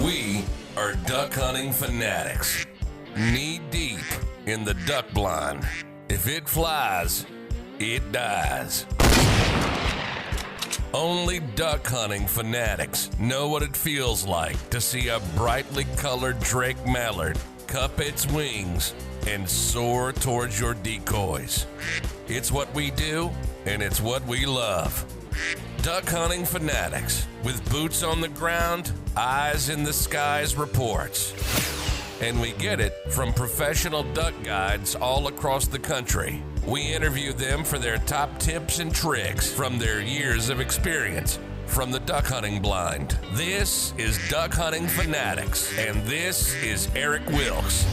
We are Duck Hunting Fanatics, knee deep in the duck blind. If it flies, it dies. Only Duck Hunting Fanatics know what it feels like to see a brightly colored drake mallard cup its wings and soar towards your decoys. It's what we do, and it's what we love. Duck Hunting Fanatics, with boots on the ground, eyes in the skies reports. And we get it from professional duck guides all across the country. We interview them for their top tips and tricks from their years of experience from the duck hunting blind. This is Duck Hunting Fanatics, and this is Eric Wilkes.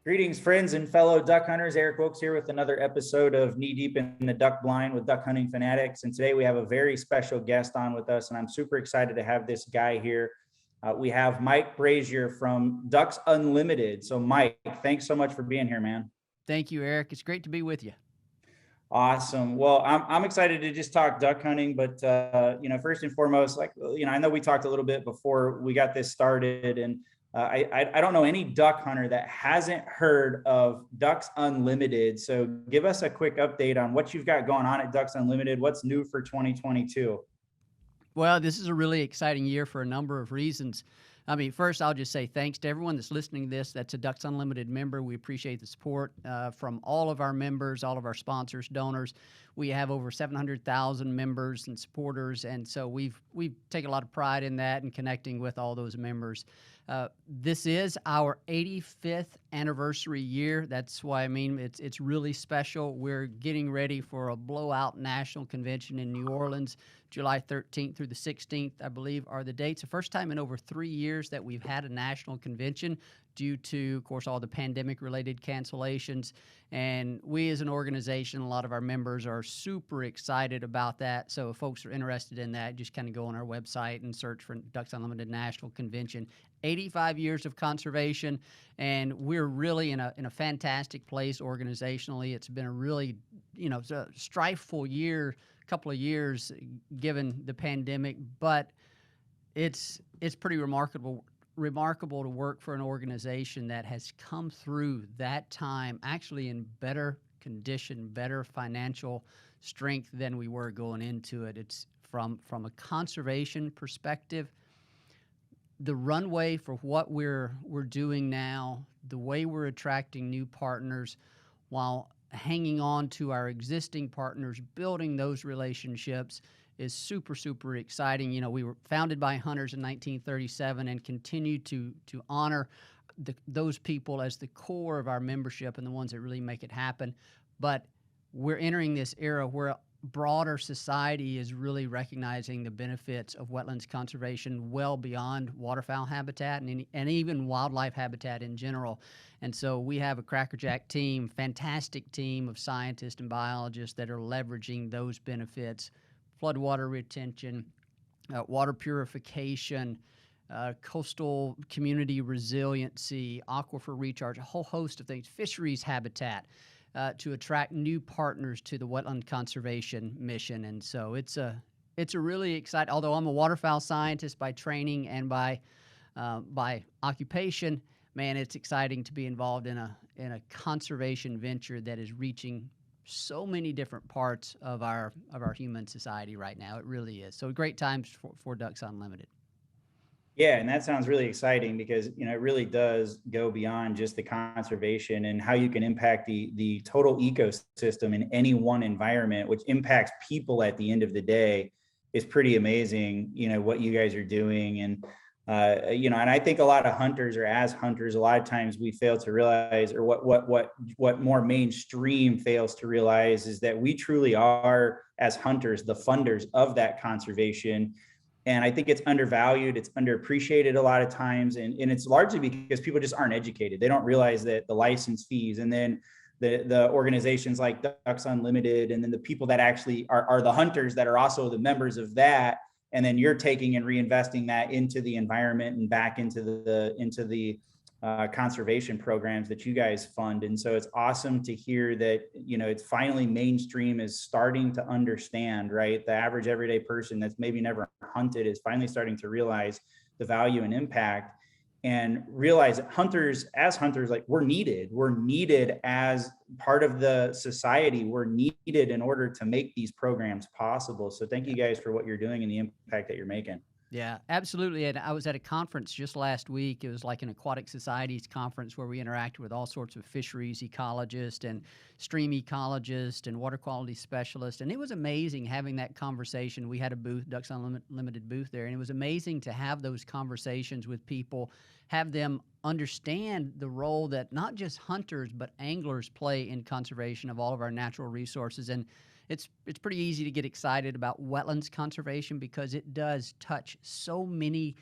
Greetings, friends and fellow duck hunters. Eric Wilkes here with another episode of Knee Deep in the Duck Blind with Duck Hunting Fanatics. And today we have a very special guest on with us, and I'm super excited to have this guy here. We have Mike Brasher from Ducks Unlimited. So Mike, thanks so much for being here, man. Thank you, Eric. It's great to be with you. Awesome. Well, I'm excited to just talk duck hunting, but first and foremost, I know we talked a little bit before we got this started, and I don't know any duck hunter that hasn't heard of Ducks Unlimited. So give us a quick update on what you've got going on at Ducks Unlimited. What's new for 2022? Well, this is a really exciting year for a number of reasons. I mean, first, I'll just say thanks to everyone that's listening to this. That's a Ducks Unlimited member. We appreciate the support from all of our members, all of our sponsors, donors. We have over 700,000 members and supporters, and so we've taken a lot of pride in that and connecting with all those members. This is our 85th anniversary year. That's why, I mean, it's really special. We're getting ready for a blowout national convention in New Orleans, July 13th through the 16th, I believe, are the dates. The first time in over 3 years that we've had a national convention due to, of course, all the pandemic-related cancellations. And we as an organization, a lot of our members are super excited about that. So if folks are interested in that, just kind of go on our website and search for Ducks Unlimited National Convention. 85 years of conservation, and we're really in a fantastic place organizationally. It's been a really, it's a strifeful year, couple of years given the pandemic, but it's pretty remarkable to work for an organization that has come through that time actually in better condition, better financial strength than we were going into it. It's from a conservation perspective, the runway for what we're doing now, the way we're attracting new partners while hanging on to our existing partners, building those relationships is super, super exciting. We were founded by hunters in 1937 and continue to honor those people as the core of our membership and the ones that really make it happen. But we're entering this era where broader society is really recognizing the benefits of wetlands conservation well beyond waterfowl habitat and even wildlife habitat in general. And so we have a crackerjack team, fantastic team of scientists and biologists that are leveraging those benefits: floodwater retention, water purification, coastal community resiliency, aquifer recharge, a whole host of things, fisheries habitat, to attract new partners to the wetland conservation mission. And so it's a really exciting, although I'm a waterfowl scientist by training and by occupation, man, it's exciting to be involved in a conservation venture that is reaching so many different parts of our human society right now. It really is. So great times for Ducks Unlimited. Yeah, and that sounds really exciting because, it really does go beyond just the conservation and how you can impact the total ecosystem in any one environment, which impacts people at the end of the day, is pretty amazing, what you guys are doing. And, and I think a lot of hunters, or as hunters, a lot of times we fail to realize, or what more mainstream fails to realize, is that we truly are, as hunters, the funders of that conservation. And I think it's undervalued, it's underappreciated a lot of times. And it's largely because people just aren't educated. They don't realize that the license fees, and then the organizations like Ducks Unlimited, and then the people that actually are the hunters that are also the members of that. And then you're taking and reinvesting that into the environment and back into the conservation programs that you guys fund. And so it's awesome to hear that, it's finally mainstream is starting to understand, right? The average everyday person that's maybe never hunted is finally starting to realize the value and impact, and realize that hunters, like we're needed as part of the society. We're needed in order to make these programs possible. So thank you guys for what you're doing and the impact that you're making. Yeah, absolutely. And I was at a conference just last week. It was like an aquatic societies conference where we interacted with all sorts of fisheries ecologists and stream ecologists and water quality specialists. And it was amazing having that conversation. We had a booth, Ducks Unlimited booth there, and it was amazing to have those conversations with people, have them understand the role that not just hunters but anglers play in conservation of all of our natural resources. And it's pretty easy to get excited about wetlands conservation because it does touch so many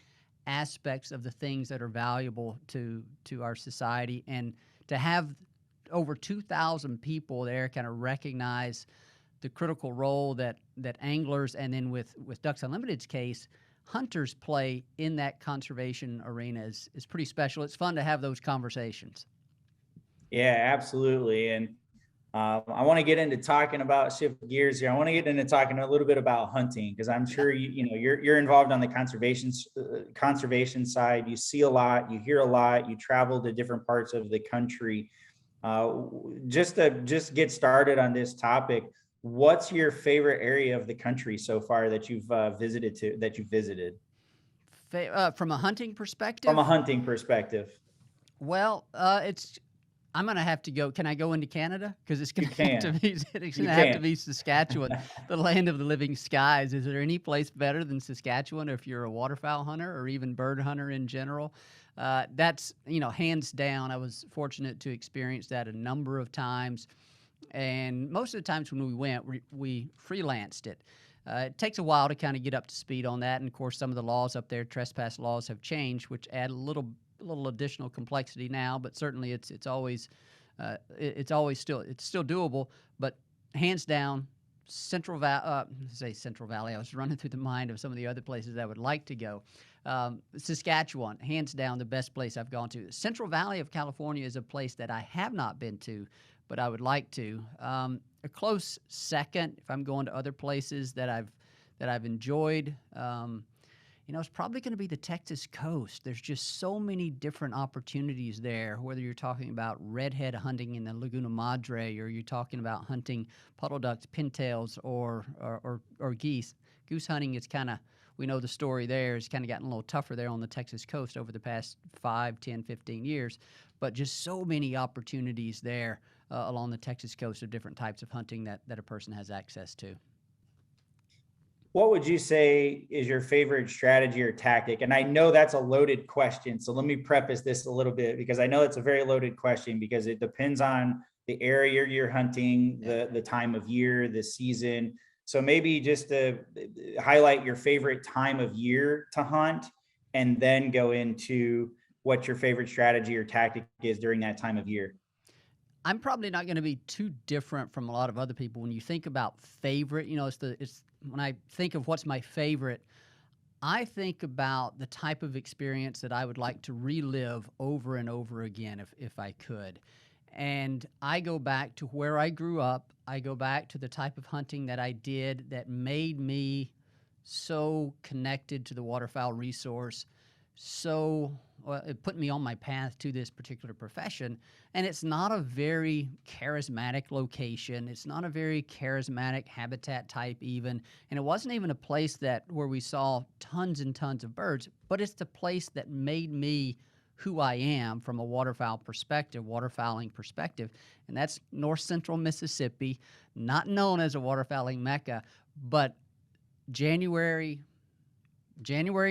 aspects of the things that are valuable to our society. And to have over 2,000 people there kind of recognize the critical role that anglers, and then with Ducks Unlimited's case, hunters play in that conservation arena is pretty special. It's fun to have those conversations. Yeah, absolutely. And I want to get into talking about, shift gears here. I want to get into talking a little bit about hunting, because I'm sure you're involved on the conservation side. You see a lot, you hear a lot, you travel to different parts of the country. Just to get started on this topic, what's your favorite area of the country so far that you've visited? From a hunting perspective? From a hunting perspective. Well, I'm going to have to go. Can I go into Canada? Because it's going to have to be Saskatchewan, the land of the living skies. Is there any place better than Saskatchewan if you're a waterfowl hunter or even bird hunter in general? That's, hands down. I was fortunate to experience that a number of times. And most of the times when we went, we freelanced it. It takes a while to kind of get up to speed on that. And of course, some of the laws up there, trespass laws, have changed, which add a little additional complexity now, but certainly it's always still doable. But hands down, Central Valley. I was running through the mind of some of the other places I would like to go. Saskatchewan, hands down, the best place I've gone to. Central Valley of California is a place that I have not been to, but I would like to. A close second, if I'm going to other places that I've enjoyed, it's probably going to be the Texas coast. There's just so many different opportunities there, whether you're talking about redhead hunting in the Laguna Madre, or you're talking about hunting puddle ducks, pintails, or geese. Goose hunting is kind of, we know the story there, has kind of gotten a little tougher there on the Texas coast over the past 5, 10, 15 years. But just so many opportunities there along the Texas coast of different types of hunting that a person has access to. What would you say is your favorite strategy or tactic? And I know that's a loaded question, so let me preface this a little bit, because I know it's a very loaded question, because it depends on the area you're hunting, the time of year, the season. So maybe just to highlight your favorite time of year to hunt, and then go into what your favorite strategy or tactic is during that time of year. I'm probably not going to be too different from a lot of other people. When you think about favorite, when I think of what's my favorite, I think about the type of experience that I would like to relive over and over again if I could. And I go back to where I grew up. I go back to the type of hunting that I did that made me so connected to the waterfowl resource. It put me on my path to this particular profession. And it's not a very charismatic location. It's not a very charismatic habitat type even. And it wasn't even a place where we saw tons and tons of birds, but it's the place that made me who I am from a waterfowling perspective. And that's north central Mississippi, not known as a waterfowling mecca, but January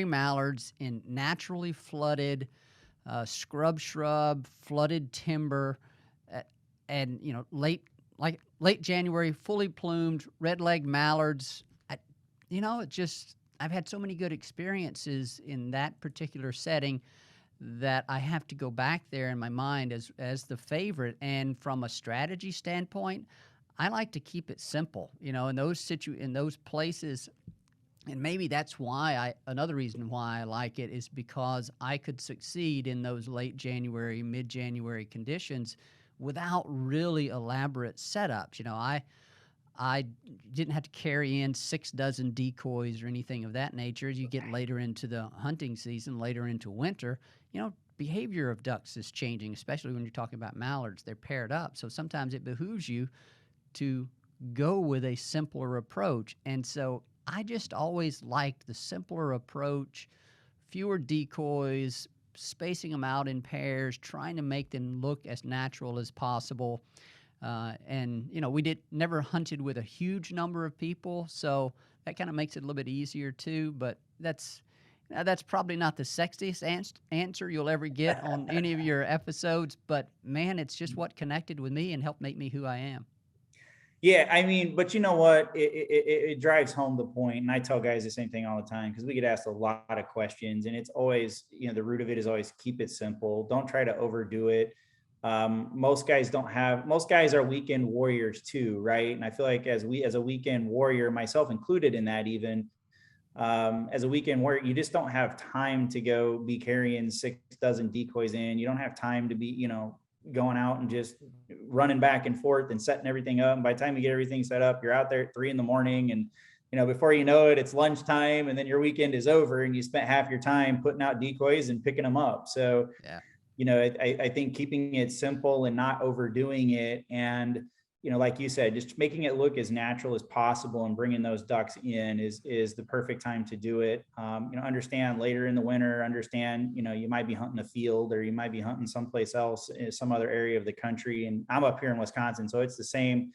mallards in naturally flooded shrub, flooded timber, and late January, fully plumed red-legged mallards. I've had so many good experiences in that particular setting that I have to go back there in my mind as the favorite. And from a strategy standpoint, I like to keep it simple. In those places, And maybe that's why another reason why I like it is because I could succeed in those late January, mid-January conditions without really elaborate setups. I didn't have to carry in 6 dozen decoys or anything of that nature. As you get later into the hunting season, later into winter, behavior of ducks is changing, especially when you're talking about mallards. They're paired up. So sometimes it behooves you to go with a simpler approach. And so I just always liked the simpler approach, fewer decoys, spacing them out in pairs, trying to make them look as natural as possible. And we never hunted with a huge number of people, so that kind of makes it a little bit easier too. But that's probably not the sexiest answer you'll ever get on any of your episodes. But man, it's just what connected with me and helped make me who I am. Yeah, I mean, but you know what? It drives home the point, and I tell guys the same thing all the time because we get asked a lot of questions, and it's always, the root of it is always keep it simple. Don't try to overdo it. Most guys are weekend warriors too, right? And I feel like as a weekend warrior, myself included in that, even as a weekend warrior, you just don't have time to go be carrying 6 dozen decoys in. You don't have time to be, going out and just running back and forth and setting everything up. And by the time you get everything set up, you're out there at 3 a.m. and before you know it, it's lunchtime, and then your weekend is over and you spent half your time putting out decoys and picking them up. So, yeah. I think keeping it simple and not overdoing it, and like you said, just making it look as natural as possible and bringing those ducks in is the perfect time to do it. Understand later in the winter, you might be hunting a field, or you might be hunting someplace else in some other area of the country. And I'm up here in Wisconsin, so it's the same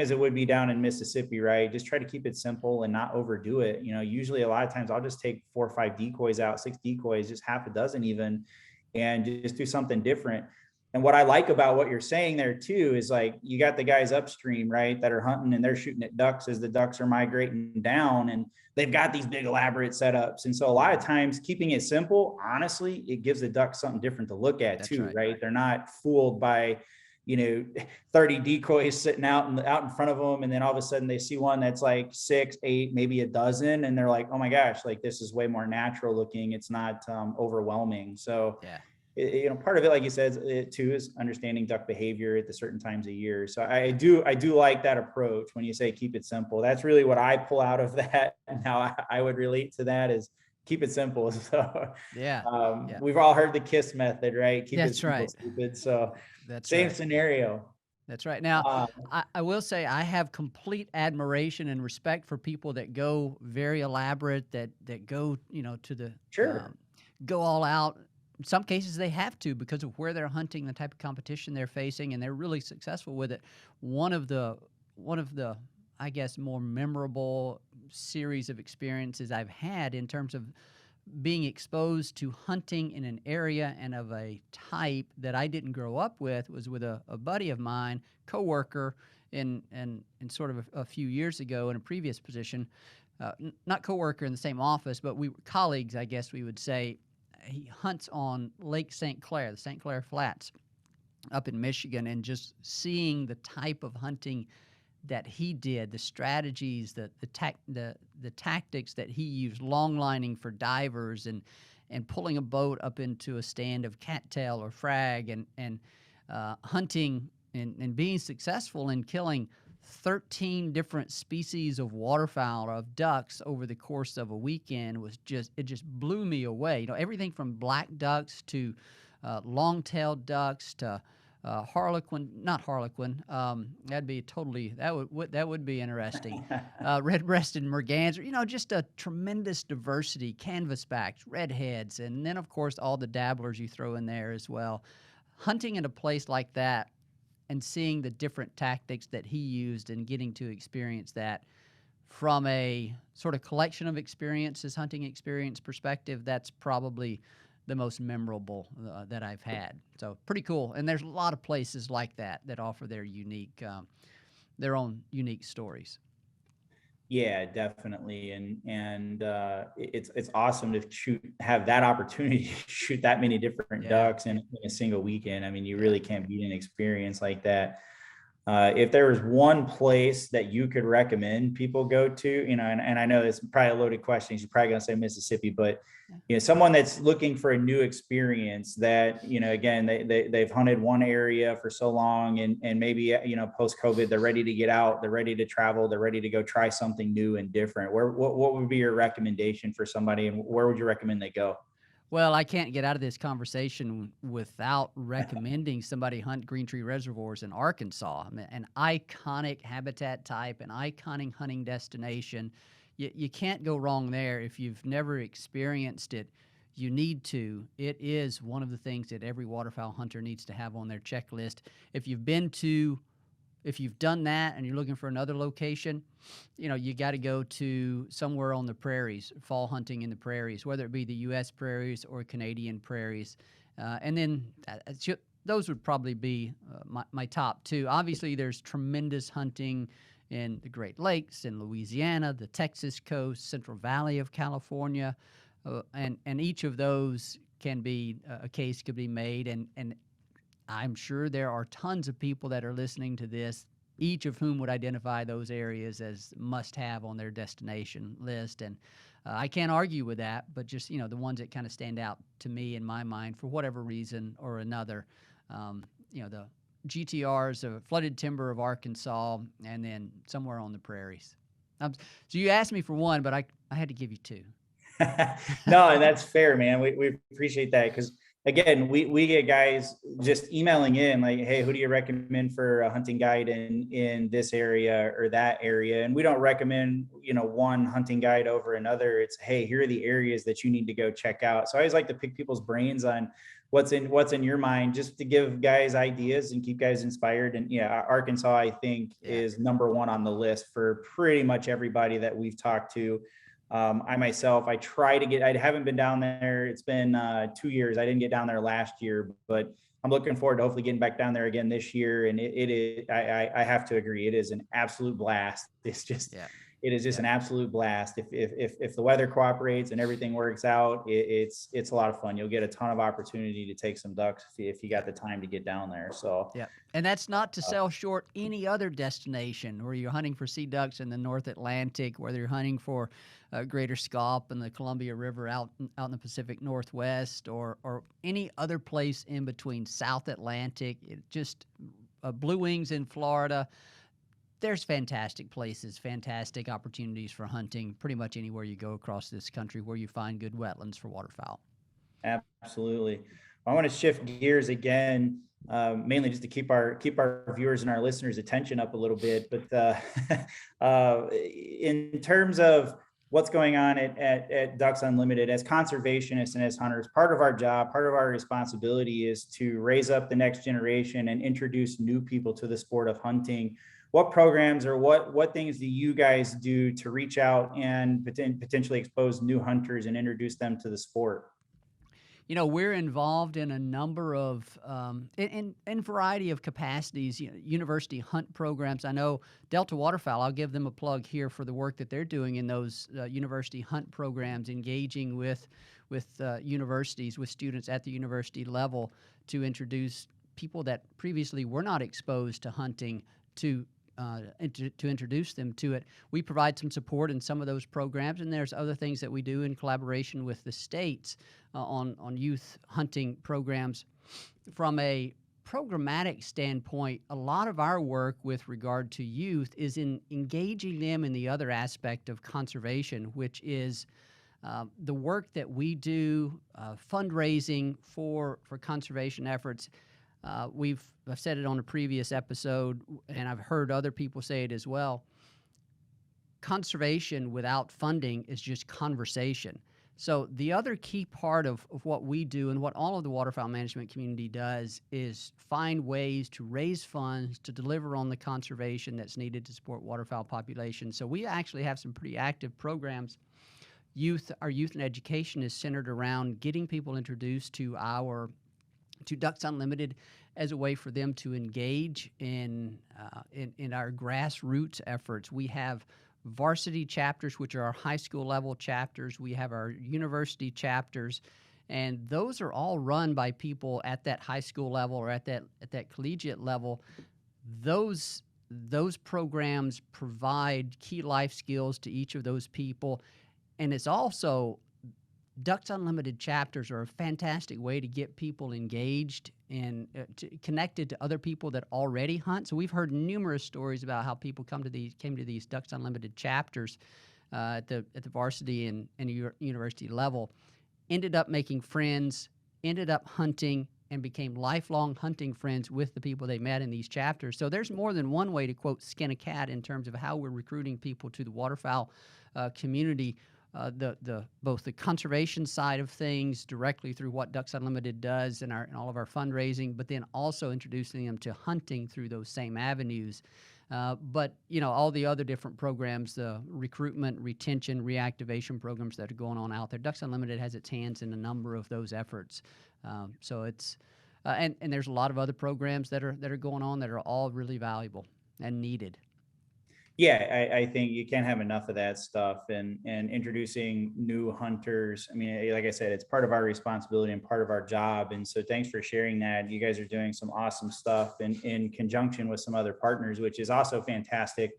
as it would be down in Mississippi, right? Just try to keep it simple and not overdo it. Usually a lot of times I'll just take 4 or 5 decoys out, 6 decoys, just half a dozen even, and just do something different. And what I like about what you're saying there too is, like, you got the guys upstream, right, that are hunting and they're shooting at ducks as the ducks are migrating down, and they've got these big elaborate setups. And so a lot of times keeping it simple, honestly, it gives the ducks something different to look at. That's too, right? They're not fooled by 30 decoys sitting out in front of them, and then all of a sudden they see one that's like 6, 8, maybe a dozen, and they're like, oh my gosh, like, this is way more natural looking. It's not overwhelming. So yeah. Part of it, like you said, it too is understanding duck behavior at the certain times of year. So I do like that approach when you say keep it simple. That's really what I pull out of that, and how I would relate to that is keep it simple. So yeah, we've all heard the KISS method, right? Keep That's it simple, right. stupid. So that's same right. scenario. That's right. Now, I will say I have complete admiration and respect for people that go very elaborate, that go, to the go all out. In some cases, they have to because of where they're hunting, the type of competition they're facing, and they're really successful with it. One of the, I guess, more memorable series of experiences I've had in terms of being exposed to hunting in an area and of a type that I didn't grow up with was with a buddy of mine, coworker, in sort of a few years ago in a previous position, not coworker in the same office, but we were colleagues, I guess we would say. He hunts on Lake St. Clair, the St. Clair Flats up in Michigan, and just seeing the type of hunting that he did, the strategies, the tactics that he used, long lining for divers and pulling a boat up into a stand of cattail or frag, and hunting and being successful in killing 13 different species of waterfowl, of ducks, over the course of a weekend it just blew me away. Everything from black ducks to long-tailed ducks to not harlequin. That would be interesting. Red-breasted merganser. Just a tremendous diversity. Canvasbacks, redheads, and then of course all the dabblers you throw in there as well. Hunting in a place like that and seeing the different tactics that he used and getting to experience that from a sort of collection of experiences, hunting experience perspective, that's probably the most memorable that I've had. So pretty cool. And there's a lot of places like that offer their own unique stories. Yeah, definitely. And it's awesome to have that opportunity to shoot that many different ducks in a single weekend. I mean, you really can't beat an experience like that. If there was one place that you could recommend people go to, and I know it's probably a loaded question. You're probably going to say Mississippi, but someone that's looking for a new experience that, again, they've hunted one area for so long, and maybe, post COVID, they're ready to get out, they're ready to travel, they're ready to go try something new and different. What would be your recommendation for somebody, and where would you recommend they go? Well, I can't get out of this conversation without recommending somebody hunt Green Tree Reservoirs in Arkansas. I mean, an iconic habitat type, an iconic hunting destination. You can't go wrong there. If you've never experienced it, you need to. It is one of the things that every waterfowl hunter needs to have on their checklist. If you've done that and you're looking for another location, you got to go to somewhere on the prairies, fall hunting in the prairies, whether it be the U.S. prairies or Canadian prairies. And then those would probably be my top two. Obviously, there's tremendous hunting in the Great Lakes, in Louisiana, the Texas coast, Central Valley of California. And each of those can be, a case could be made. And I'm sure there are tons of people that are listening to this, each of whom would identify those areas as must-have on their destination list. And I can't argue with that, but just, the ones that kind of stand out to me in my mind for whatever reason or another, the GTRs of flooded timber of Arkansas, and then somewhere on the prairies. So you asked me for one, but I had to give you two. No, and that's fair, man. We appreciate that, because again, we get guys just emailing in like, hey, who do you recommend for a hunting guide in this area or that area? And we don't recommend, one hunting guide over another. It's, hey, here are the areas that you need to go check out. So I always like to pick people's brains on what's in your mind, just to give guys ideas and keep guys inspired. And Arkansas, I think, is number one on the list for pretty much everybody that we've talked to. I myself, I haven't been down there. It's been 2 years. I didn't get down there last year, but I'm looking forward to hopefully getting back down there again this year. And it is, I have to agree, it is an absolute blast. It's just, it is just an absolute blast. If the weather cooperates and everything works out, it's a lot of fun. You'll get a ton of opportunity to take some ducks if you got the time to get down there. So and that's not to sell short any other destination where you're hunting for sea ducks in the North Atlantic, whether you're hunting for greater scaup and the Columbia River out in the Pacific Northwest, or any other place in between, South Atlantic, blue wings in Florida. There's fantastic places, fantastic opportunities for hunting pretty much anywhere you go across this country where you find good wetlands for waterfowl. Absolutely. I want to shift gears again, mainly just to keep our viewers and our listeners' attention up a little bit. But in terms of what's going on at Ducks Unlimited, as conservationists and as hunters, part of our job, part of our responsibility is to raise up the next generation and introduce new people to the sport of hunting. What programs or what things do you guys do to reach out and potentially expose new hunters and introduce them to the sport? We're involved in a number of, in variety of capacities, university hunt programs. I know Delta Waterfowl, I'll give them a plug here for the work that they're doing in those university hunt programs, engaging with universities, with students at the university level to introduce people that previously were not exposed to hunting to introduce them to it. We provide some support in some of those programs, and there's other things that we do in collaboration with the states on youth hunting programs. From a programmatic standpoint, a lot of our work with regard to youth is in engaging them in the other aspect of conservation, which is the work that we do, fundraising for conservation efforts. I've said it on a previous episode, and I've heard other people say it as well. Conservation without funding is just conversation. So the other key part of what we do and what all of the waterfowl management community does is find ways to raise funds to deliver on the conservation that's needed to support waterfowl population. So we actually have some pretty active programs. Our youth and education is centered around getting people introduced to Ducks Unlimited as a way for them to engage in our grassroots efforts. We have varsity chapters, which are our high school level chapters. We have our university chapters, and those are all run by people at that high school level or at that collegiate level those programs provide key life skills to each of those people, and it's also Ducks Unlimited chapters are a fantastic way to get people engaged and connected to other people that already hunt. So we've heard numerous stories about how people came to these Ducks Unlimited chapters at the varsity and university level, ended up making friends, ended up hunting, and became lifelong hunting friends with the people they met in these chapters. So there's more than one way to, quote, skin a cat in terms of how we're recruiting people to the waterfowl community. Both the conservation side of things directly through what Ducks Unlimited does and all of our fundraising, but then also introducing them to hunting through those same avenues. But all the other different programs, the recruitment, retention, reactivation programs that are going on out there, Ducks Unlimited has its hands in a number of those efforts. So it's and there's a lot of other programs that are going on that are all really valuable and needed. Yeah, I think you can't have enough of that stuff, and introducing new hunters. I mean, like I said, it's part of our responsibility and part of our job. And so thanks for sharing that. You guys are doing some awesome stuff in conjunction with some other partners, which is also fantastic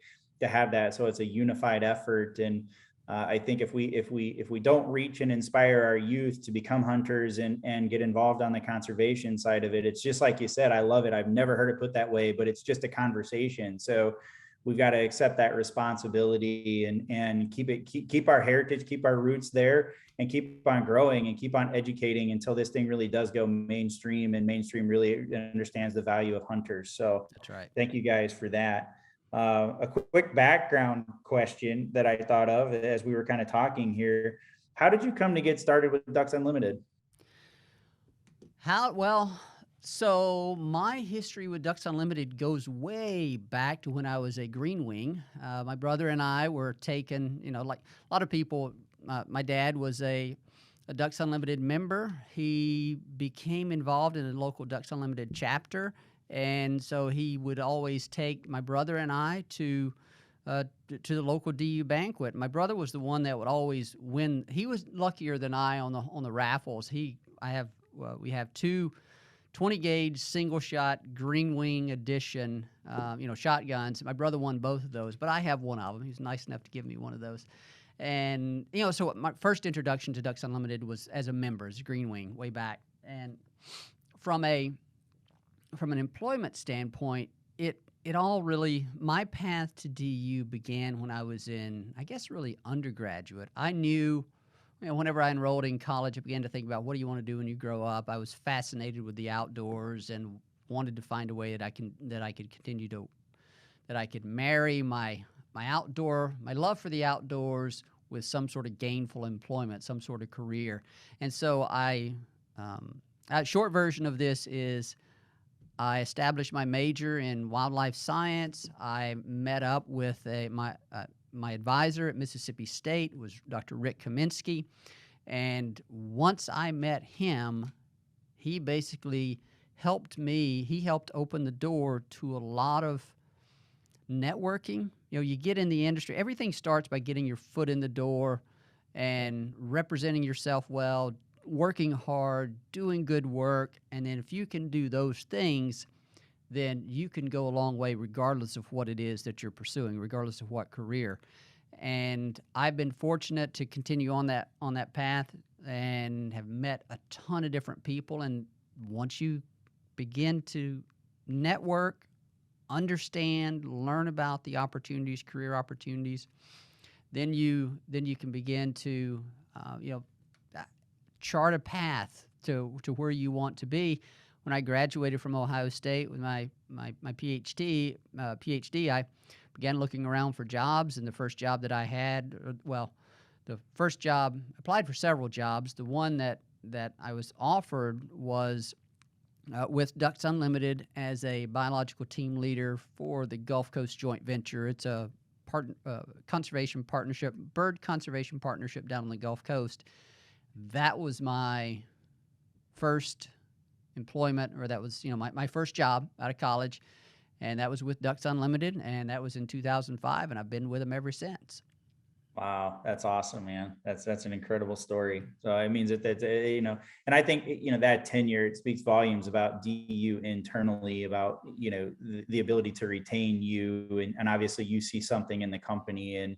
to have that. So it's a unified effort. And I think if we don't reach and inspire our youth to become hunters and get involved on the conservation side of it, it's just like you said, I love it. I've never heard it put that way, but it's just a conversation. So we've got to accept that responsibility and keep our heritage, keep our roots there, and keep on growing and keep on educating until this thing really does go mainstream, and mainstream really understands the value of hunters. So that's right. Thank you guys for that. A quick background question that I thought of as we were kind of talking here. How did you come to get started with Ducks Unlimited? So my history with Ducks Unlimited goes way back to when I was a green wing. My brother and I were taken, like a lot of people, my dad was a Ducks Unlimited member. He became involved in a local Ducks Unlimited chapter, and so he would always take my brother and I to the local DU banquet. My brother was the one that would always win. He was luckier than I on the raffles. We have two 20 gauge single shot green wing edition, shotguns. My brother won both of those, but I have one of them. He's nice enough to give me one of those. And, so my first introduction to Ducks Unlimited was as a member, as a green wing way back. And from an employment standpoint, it all really, my path to DU began when I was in, I guess, really undergraduate. I knew, whenever I enrolled in college, I began to think about what do you want to do when you grow up. I was fascinated with the outdoors and wanted to find a way that I could marry my love for the outdoors with some sort of gainful employment, some sort of career. And so a short version of this is I established my major in wildlife science. I met up with my advisor at Mississippi State was Dr. Rick Kaminsky. And once I met him, he basically helped me. He helped open the door to a lot of networking. You get in the industry. Everything starts by getting your foot in the door and representing yourself well, working hard, doing good work. And then if you can do those things, then you can go a long way regardless of what it is that you're pursuing, regardless of what career. And I've been fortunate to continue on that path and have met a ton of different people. And once you begin to network, understand, learn about the opportunities, career opportunities, then you can begin to chart a path to where you want to be. When I graduated from Ohio State with my PhD, I began looking around for jobs, and the first job that I had, applied for several jobs. The one that I was offered was with Ducks Unlimited as a biological team leader for the Gulf Coast Joint Venture. It's a conservation partnership, bird conservation partnership down on the Gulf Coast. That was my first employment, or that was my first job out of college, and that was with Ducks Unlimited, and that was in 2005, and I've been with them ever since. Wow, that's awesome, man. That's an incredible story. So it means that and I think that tenure, it speaks volumes about DU internally, about the ability to retain you, and obviously you see something in the company, and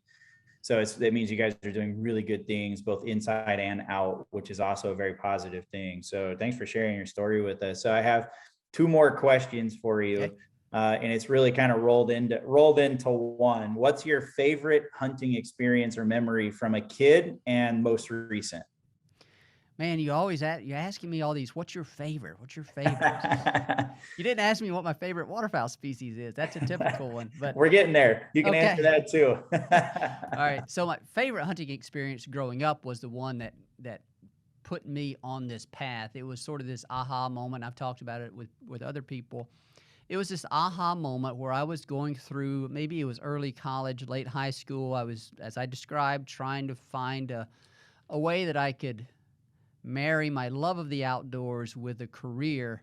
so that means you guys are doing really good things both inside and out, which is also a very positive thing. So thanks for sharing your story with us. So I have two more questions for you. Okay. And it's really kind of rolled into one. What's your favorite hunting experience or memory from a kid and most recent? Man, you're asking me all these. What's your favorite? What's your favorite? You didn't ask me what my favorite waterfowl species is. That's a typical one. But We're getting there. You can answer okay. that too. All right. So my favorite hunting experience growing up was the one that put me on this path. It was sort of this aha moment. I've talked about it with other people. It was this aha moment where I was going through, maybe it was early college, late high school. I was, as I described, trying to find a way that I could marry my love of the outdoors with a career.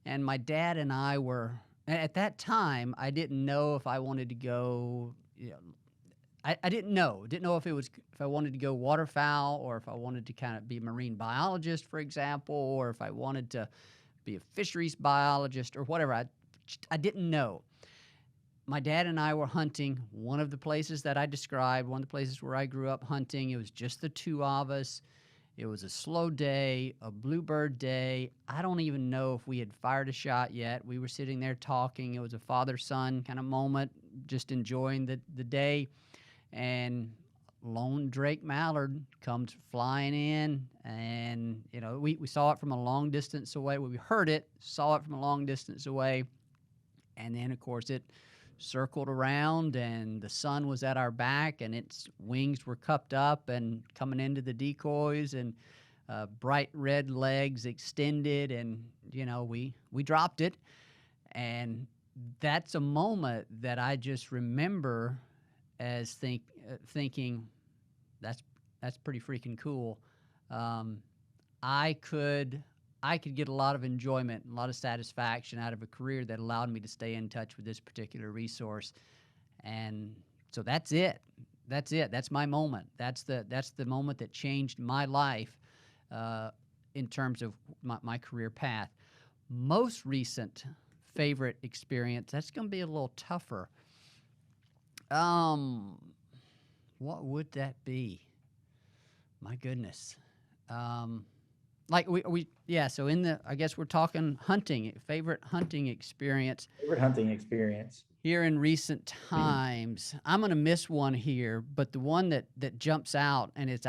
And my dad and I were, at that time, I didn't know if I wanted to go, I didn't know if I wanted to go waterfowl, or if I wanted to kind of be a marine biologist, for example, or if I wanted to be a fisheries biologist or whatever. I didn't know. My dad and I were hunting one of the places that I described, one of the places where I grew up hunting. It was just the two of us. It was a slow day, a bluebird day. I don't even know if we had fired a shot yet. We were sitting there talking. It was a father-son kind of moment, just enjoying the day. And lone Drake mallard comes flying in, and we saw it from a long distance away. We heard it, saw it from a long distance away, and then of course it circled around, and the sun was at our back, and its wings were cupped up and coming into the decoys, and bright red legs extended, and we dropped it. And that's a moment that I just remember as thinking that's pretty freaking cool. I could get a lot of enjoyment, a lot of satisfaction out of a career that allowed me to stay in touch with this particular resource. And so that's it. That's my moment. That's the moment that changed my life in terms of my career path. Most recent favorite experience, that's going to be a little tougher. What would that be? My goodness. Like yeah. So I guess we're talking hunting. Favorite hunting experience. Favorite hunting experience Here in recent times, I'm gonna miss one here, but the one that jumps out, and it's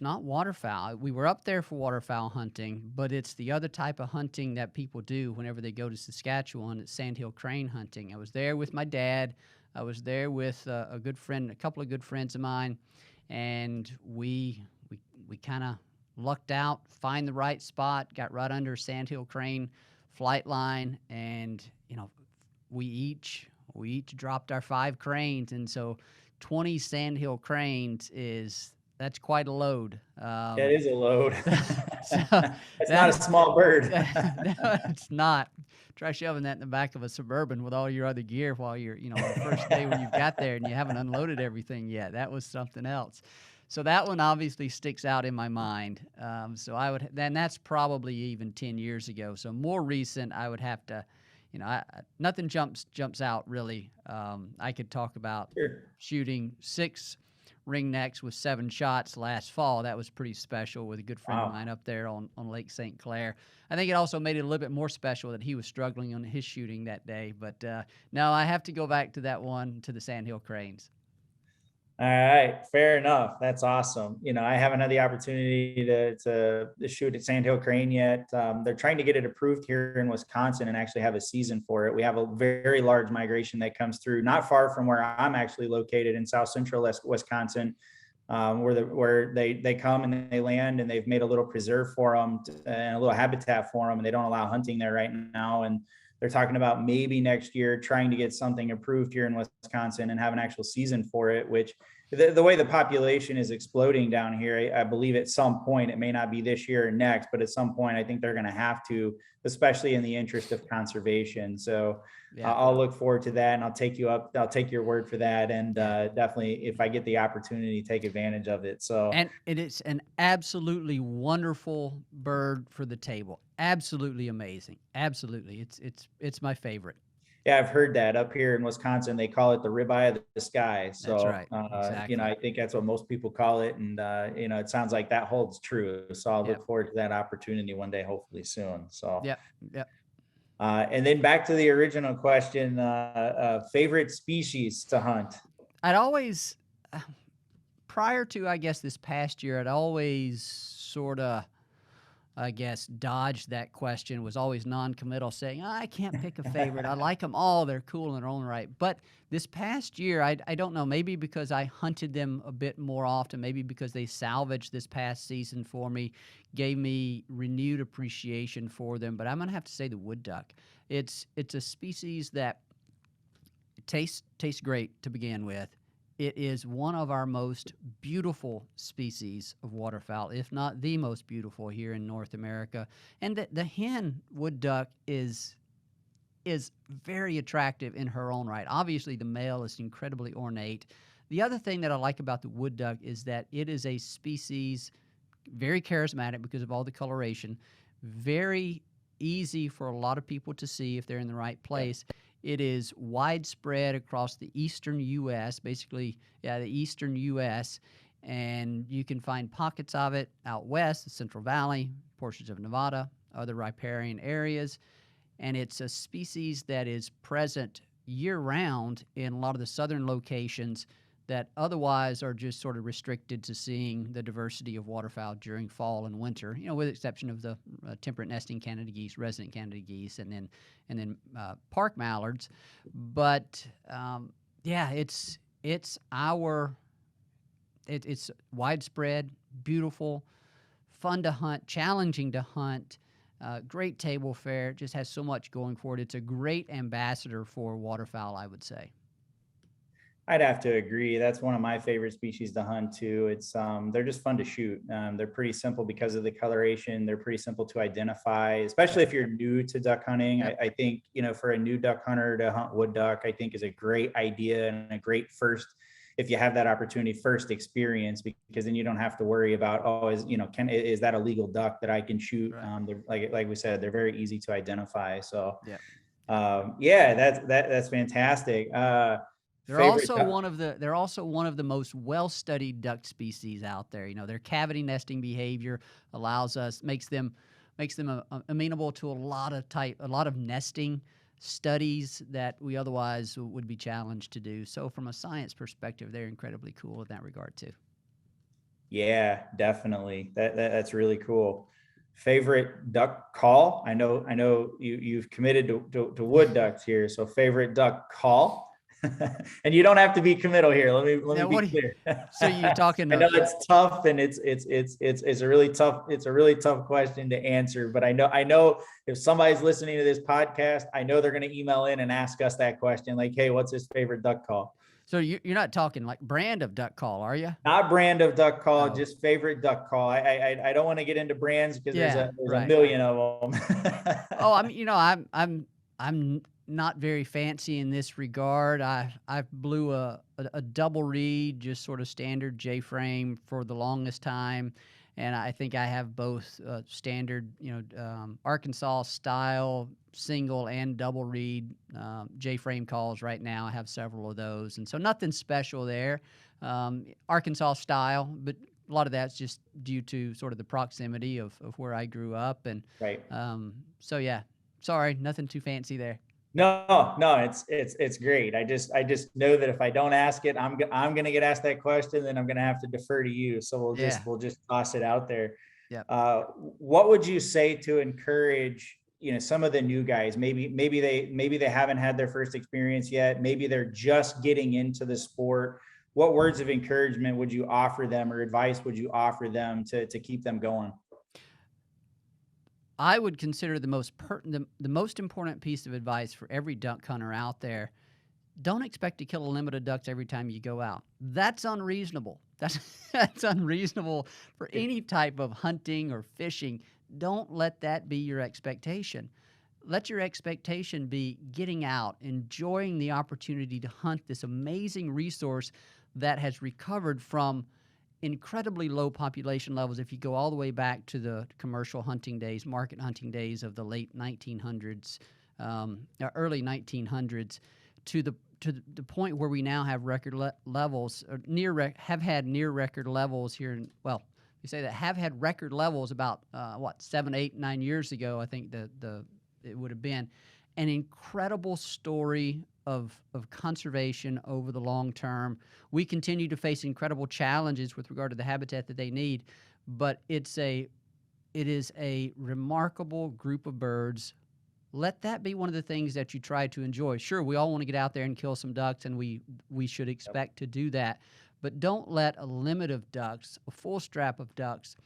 not waterfowl. We were up there for waterfowl hunting, but it's the other type of hunting that people do whenever they go to Saskatchewan. It's sandhill crane hunting. I was there with my dad. I was there with a good friend, a couple of good friends of mine, and we kind of lucked out, find the right spot, got right under sandhill crane flight line, and we each dropped our 5 cranes, and so 20 sandhill cranes that's quite a load. It is a load. So It's not a small bird. No, it's not. Try shoving that in the back of a Suburban with all your other gear while you're, on the first day when you've got there and you haven't unloaded everything yet. That was something else. So that one obviously sticks out in my mind. Then that's probably even 10 years ago. So more recent, I would have to, nothing jumps out really. I could talk about shooting 6 ringnecks with 7 shots last fall. That was pretty special with a good friend of mine up there on Lake St. Clair. I think it also made it a little bit more special that he was struggling on his shooting that day. But no, I have to go back to that one, to the sandhill cranes. All right, fair enough. That's awesome. I haven't had the opportunity to shoot at Sandhill Crane yet. They're trying to get it approved here in Wisconsin and actually have a season for it. We have a very large migration that comes through not far from where I'm actually located in South Central Wisconsin, where they come and they land, and they've made a little preserve for them and a little habitat for them, and they don't allow hunting there right now. And they're talking about maybe next year trying to get something approved here in Wisconsin and have an actual season for it, which the way the population is exploding down here, I believe at some point, it may not be this year or next, but at some point, I think they're going to have to, especially in the interest of conservation. So Yeah. I'll look forward to that, and I'll take your word for that. And Yeah. definitely, if I get the opportunity, take advantage of it. So, And it is an absolutely wonderful bird for the table. Absolutely amazing. Absolutely. It's my favorite. yeah, I've heard that up here in Wisconsin, they call it the ribeye of the sky. That's So, right. Exactly. I think that's what most people call it. And, it sounds like that holds true. So I'll Yep. look forward to that opportunity one day, hopefully soon. So, Yep. Yep. and then back to the original question, favorite species to hunt. I'd always, prior to, I guess, this past year, I'd always sort of, I guess, dodged that question, was always non-committal, saying, "Oh, I can't pick a favorite. I like them all. They're cool in their own right." But this past year, I don't know, maybe because I hunted them a bit more often, maybe because they salvaged this past season for me, gave me renewed appreciation for them. But I'm going to have to say the wood duck. It's a species that tastes great to begin with. It is one of our most beautiful species of waterfowl, if not the most beautiful here in North America. And the hen wood duck is very attractive in her own right. Obviously, the male is incredibly ornate. The other thing that I like about the wood duck is that it is a species very charismatic because of all the coloration, very easy for a lot of people to see if they're in the right place. It is widespread across the eastern U.S., basically, the eastern U.S., and you can find pockets of it out west, the Central Valley, portions of Nevada, other riparian areas, and it's a species that is present year-round in a lot of the southern locations that otherwise are just sort of restricted to seeing the diversity of waterfowl during fall and winter, with the exception of the temperate nesting Canada geese, resident Canada geese, and then park mallards. But it's widespread, beautiful, fun to hunt, challenging to hunt, great table fare. It just has so much going for it. It's a great ambassador for waterfowl, I would say. I'd have to agree. That's one of my favorite species to hunt too. It's they're just fun to shoot. They're pretty simple because of the coloration. They're pretty simple to identify, especially if you're new to duck hunting. Yep. I think, for a new duck hunter to hunt wood duck, I think is a great idea and a great first, if you have that opportunity, first experience, because then you don't have to worry about, is that a legal duck that I can shoot? Right. Like we said, they're very easy to identify. So Yep. that's fantastic. They're also one of the most well-studied duck species out there. Their cavity nesting behavior makes them amenable to a lot of nesting studies that we otherwise would be challenged to do. So from a science perspective, they're incredibly cool in that regard too. Yeah, definitely. That's really cool. Favorite duck call? I know you've committed to wood ducks here. So favorite duck call? And you don't have to be committal here. Let me be clear. So you're talking. I know it's tough, and it's a really tough question to answer. But I know if somebody's listening to this podcast, I know they're going to email in and ask us that question, like, "Hey, what's his favorite duck call?" So you're not talking like brand of duck call, are you? Not brand of duck call, Oh. Just favorite duck call. I don't want to get into brands because there's right. a million of them. Oh, I'm not very fancy in this regard. I blew a double reed, just sort of standard J-frame for the longest time, and I think I have both standard, Arkansas style single and double reed J-frame calls right now. I have several of those, and so nothing special there. Arkansas style, but a lot of that's just due to sort of the proximity of where I grew up, and right. So yeah, sorry, nothing too fancy there. No, it's great. I just know that if I don't ask it, I'm going to get asked that question, then I'm going to have to defer to you. So we'll just toss it out there. Yeah. What would you say to encourage, some of the new guys? Maybe they haven't had their first experience yet. Maybe they're just getting into the sport. What words of encouragement would you offer them, or advice would you offer them to keep them going? I would consider the most important piece of advice for every duck hunter out there don't expect to kill a limit of ducks every time you go out. That's unreasonable. That's unreasonable for any type of hunting or fishing. Don't let that be your expectation. Let your expectation be getting out, enjoying the opportunity to hunt this amazing resource that has recovered from incredibly low population levels. If you go all the way back to the commercial hunting days, market hunting days of the late 1900s, early 1900s, to the point where we now have record levels, or have had near record levels here. You say that have had record levels about 7, 8, 9 years ago. I think it would have been an incredible story of conservation over the long term. We continue to face incredible challenges with regard to the habitat that they need, but it is a remarkable group of birds. Let that be one of the things that you try to enjoy. Sure, we all want to get out there and kill some ducks, and we should expect to do that, but don't let a limit of ducks, a full strap of ducks,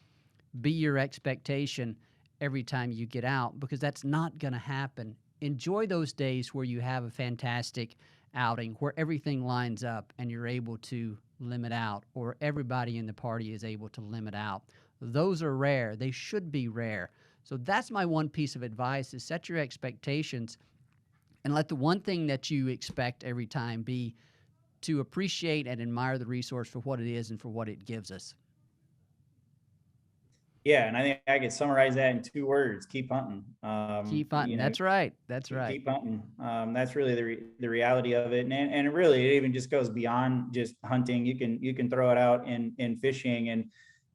be your expectation every time you get out, because that's not going to happen. Enjoy those days where you have a fantastic outing, where everything lines up and you're able to limit out, or everybody in the party is able to limit out. Those are rare. They should be rare. So that's my one piece of advice, is set your expectations and let the one thing that you expect every time be to appreciate and admire the resource for what it is and for what it gives us. Yeah, and I think I could summarize that in 2 words: keep hunting. Keep hunting. That's right. Keep hunting. That's really the reality of it, and it really, it even just goes beyond just hunting. You can throw it out in fishing. And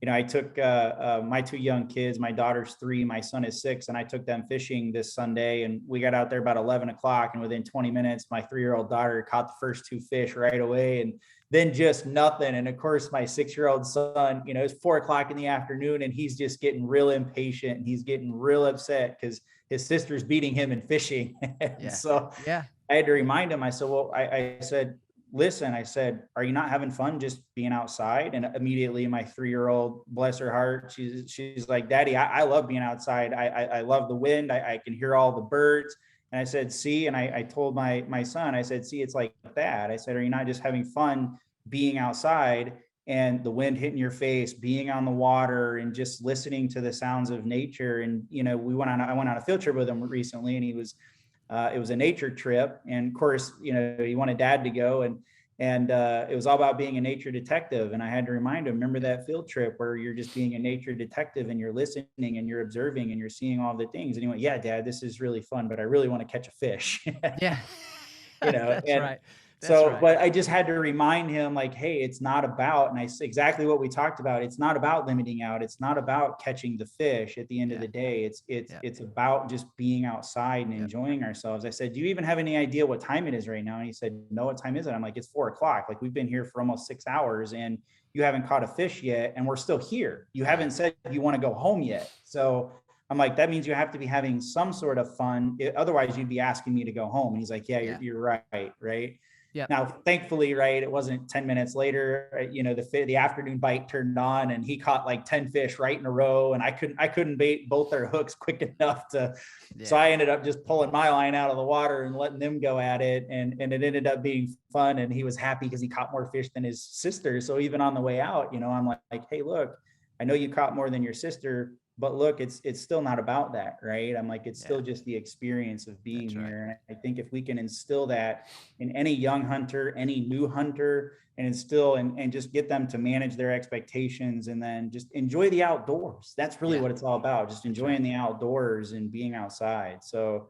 I took my 2 young kids. My daughter's 3, my son is 6, and I took them fishing this Sunday. And we got out there about 11 o'clock, and within 20 minutes, my 3-year-old daughter caught the first 2 fish right away, and then just nothing. And of course, my 6-year-old son, it's 4 o'clock in the afternoon, and he's just getting real impatient, and he's getting real upset because his sister's beating him in fishing. So I had to remind him. I said, well, I said, listen, I said, are you not having fun just being outside? And immediately my 3-year-old, bless her heart, she's like, Daddy, I love being outside. I love the wind. I can hear all the birds. And I said, see, and I told my son, I said, see, it's like that. I said, are you not just having fun being outside and the wind hitting your face, being on the water, and just listening to the sounds of nature? And, I went on a field trip with him recently, and it was a nature trip. And of course, he wanted Dad to go, and it was all about being a nature detective. And I had to remind him, remember that field trip where you're just being a nature detective and you're listening and you're observing and you're seeing all the things. And he went, yeah, Dad, this is really fun, but I really want to catch a fish. Yeah. That's right. But I just had to remind him, like, hey, it's not about, and exactly what we talked about. It's not about limiting out. It's not about catching the fish at the end of the day. It's about just being outside and enjoying ourselves. I said, do you even have any idea what time it is right now? And he said, no, what time is it? I'm like, it's 4 o'clock. Like, we've been here for almost 6 hours and you haven't caught a fish yet. And we're still here. You haven't said you want to go home yet. So I'm like, that means you have to be having some sort of fun. Otherwise you'd be asking me to go home. And he's like, yeah. You're right. Right. Yep. Now, thankfully, right, it wasn't 10 minutes later, the afternoon bite turned on, and he caught like 10 fish right in a row, and I couldn't bait both their hooks quick enough so I ended up just pulling my line out of the water and letting them go at it. And it ended up being fun, and he was happy because he caught more fish than his sister. So even on the way out, I'm like, hey, look, I know you caught more than your sister, but look, it's still not about that, right? I'm like, it's still just the experience of being here. And I think if we can instill that in any young hunter, any new hunter, and instill and just get them to manage their expectations, and then just enjoy the outdoors. That's really what it's all about, just enjoying the outdoors and being outside. So,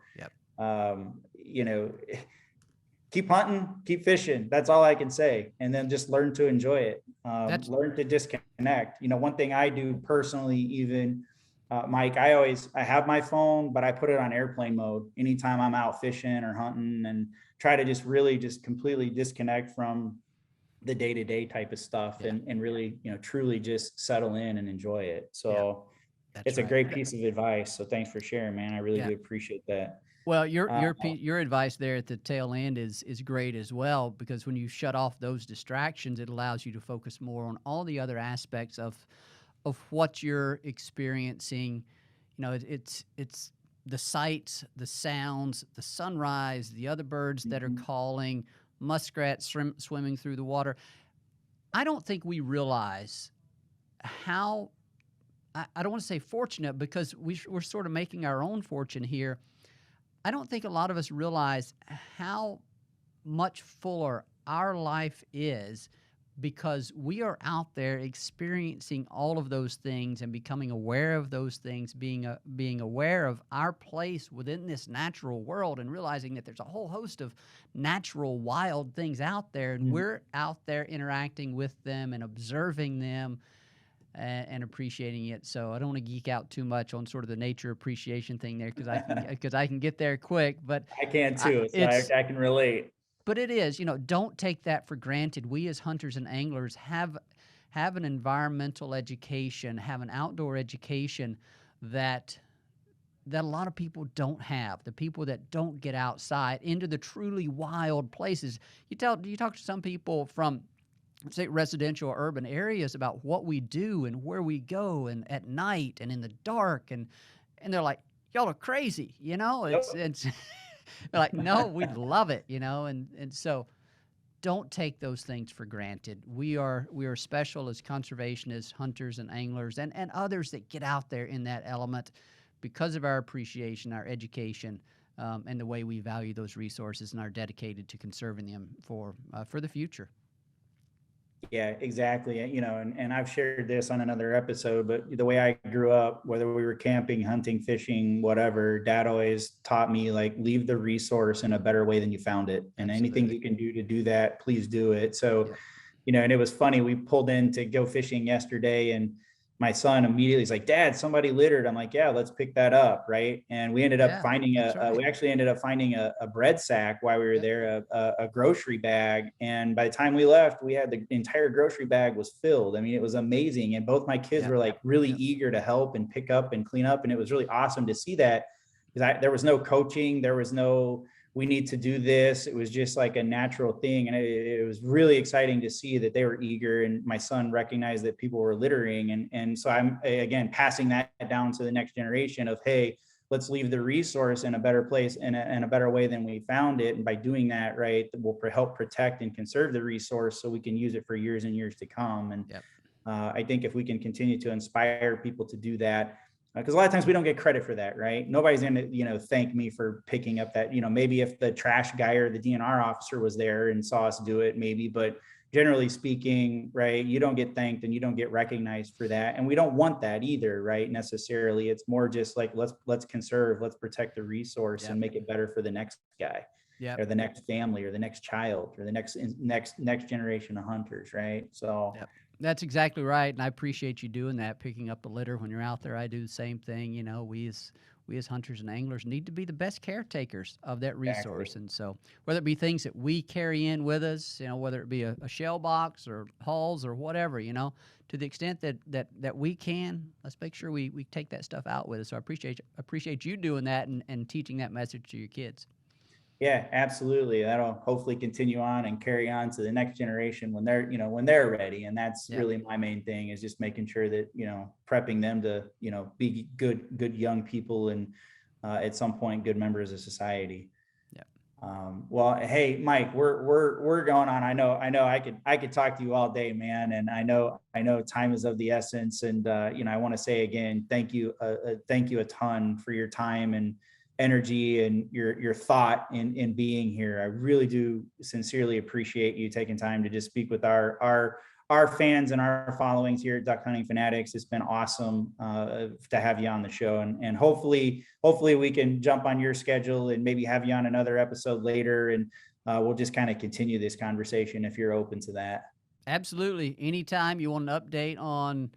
keep hunting, keep fishing. That's all I can say. And then just learn to enjoy it. Learn to disconnect. One thing I do personally, even Mike, I have my phone, but I put it on airplane mode anytime I'm out fishing or hunting, and try to just really just completely disconnect from the day-to-day type of stuff, and really, truly just settle in and enjoy it. So it's a great piece of advice. So thanks for sharing, man. I really do appreciate that. Well, your advice there at the tail end is great as well, because when you shut off those distractions, it allows you to focus more on all the other aspects of what you're experiencing. It's the sights, the sounds, the sunrise, the other birds that are calling, muskrats swimming through the water. I don't think we realize how, I don't want to say fortunate, because we're sort of making our own fortune here. I don't think a lot of us realize how much fuller our life is because we are out there experiencing all of those things and becoming aware of those things, being aware of our place within this natural world, and realizing that there's a whole host of natural wild things out there, and we're out there interacting with them and observing them and appreciating it. So I don't want to geek out too much on sort of the nature appreciation thing there, because I can get there quick. But I can too, so I can relate. But it is, don't take that for granted. We as hunters and anglers have an environmental education, have an outdoor education that a lot of people don't have. The people that don't get outside into the truly wild places. You talk to some people from, say, residential or urban areas about what we do and where we go, and at night and in the dark, and they're like, y'all are crazy, it's they're like, no, we love it, and so don't take those things for granted. We are special as conservationists, hunters and anglers, and others that get out there in that element because of our appreciation, our education, and the way we value those resources and are dedicated to conserving them for the future. Yeah, exactly. And I've shared this on another episode, but the way I grew up, whether we were camping, hunting, fishing, whatever, dad always taught me, like, leave the resource in a better way than you found it. And anything you can do to do that, please do it. So, and it was funny. We pulled in to go fishing yesterday, and my son immediately is like, Dad, somebody littered. I'm like, yeah, let's pick that up. Right. And we ended up finding we actually ended up finding a bread sack while we were there, a grocery bag. And by the time we left, we had the entire grocery bag was filled. I mean, it was amazing. And both my kids were like really eager to help and pick up and clean up. And it was really awesome to see that, because there was no coaching. There was no, we need to do this. It was just like a natural thing. And it was really exciting to see that they were eager, and my son recognized that people were littering. And so I'm, again, passing that down to the next generation of, hey, let's leave the resource in a better place, in a better way than we found it. And by doing that, right, we'll help protect and conserve the resource so we can use it for years and years to come. And I think if we can continue to inspire people to do that, because a lot of times we don't get credit for that, right? Nobody's going to, thank me for picking up that, maybe if the trash guy or the DNR officer was there and saw us do it, maybe, but generally speaking, right, you don't get thanked and you don't get recognized for that. And we don't want that either, right? Necessarily. It's more just like, let's conserve, let's protect the resource and make it better for the next guy or the next family or the next child or the next generation of hunters, right? So That's exactly right, and I appreciate you doing that, picking up the litter when you're out there. I do the same thing. We as hunters and anglers need to be the best caretakers of that resource. And so whether it be things that we carry in with us, whether it be a shell box or hulls or whatever, to the extent that we can, let's make sure we take that stuff out with us. So I appreciate you doing that and teaching that message to your kids. Yeah, absolutely. That'll hopefully continue on and carry on to the next generation when they're ready. And that's really my main thing, is just making sure that, prepping them to, be good young people and at some point good members of society. Well, hey, Mike, we're going on. I know I could talk to you all day, man. And I know time is of the essence. And, I want to say again, thank you a ton for your time and energy and your thought in being here. I really do sincerely appreciate you taking time to just speak with our fans and our followings here at Duck Hunting Fanatics. It's been awesome to have you on the show, and hopefully we can jump on your schedule and maybe have you on another episode later, and we'll just kind of continue this conversation if you're open to that. Absolutely. Anytime you want an update on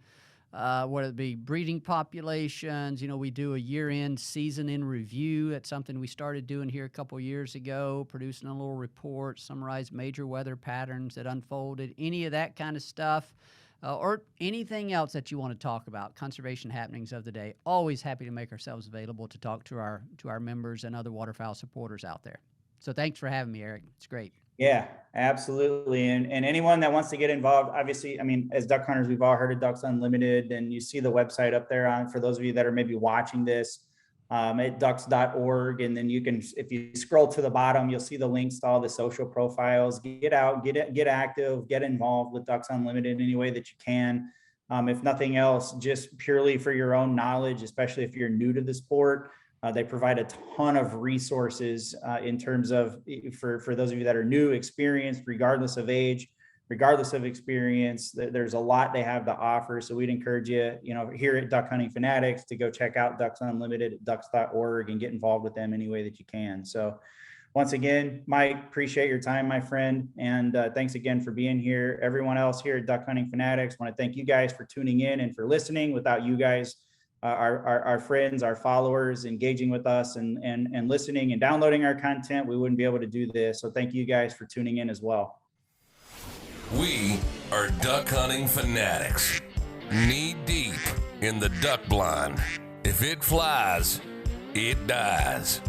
whether it be breeding populations, we do a year-end, season-end review. That's something we started doing here a couple years ago, producing a little report, summarize major weather patterns that unfolded, any of that kind of stuff, or anything else that you want to talk about, conservation happenings of the day. Always happy to make ourselves available to talk to our members and other waterfowl supporters out there. So thanks for having me, Eric. It's great. Yeah, absolutely. And anyone that wants to get involved, obviously, I mean, as duck hunters, we've all heard of Ducks Unlimited, and you see the website up there for those of you that are maybe watching this. at ducks.org. And then you can, if you scroll to the bottom, you'll see the links to all the social profiles. Get out, get active, get involved with Ducks Unlimited any way that you can. If nothing else, just purely for your own knowledge, especially if you're new to the sport. They provide a ton of resources in terms of, for those of you that are new, experienced, regardless of age, regardless of experience. There's a lot they have to offer. So we'd encourage you, here at Duck Hunting Fanatics, to go check out Ducks Unlimited at ducks.org and get involved with them any way that you can. So once again, Mike, appreciate your time, my friend. And thanks again for being here. Everyone else here at Duck Hunting Fanatics, want to thank you guys for tuning in and for listening. Without you guys, our friends, our followers engaging with us and listening and downloading our content, we wouldn't be able to do this. So thank you guys for tuning in as well. We are Duck Hunting Fanatics, knee deep in the duck blind. If it flies, it dies.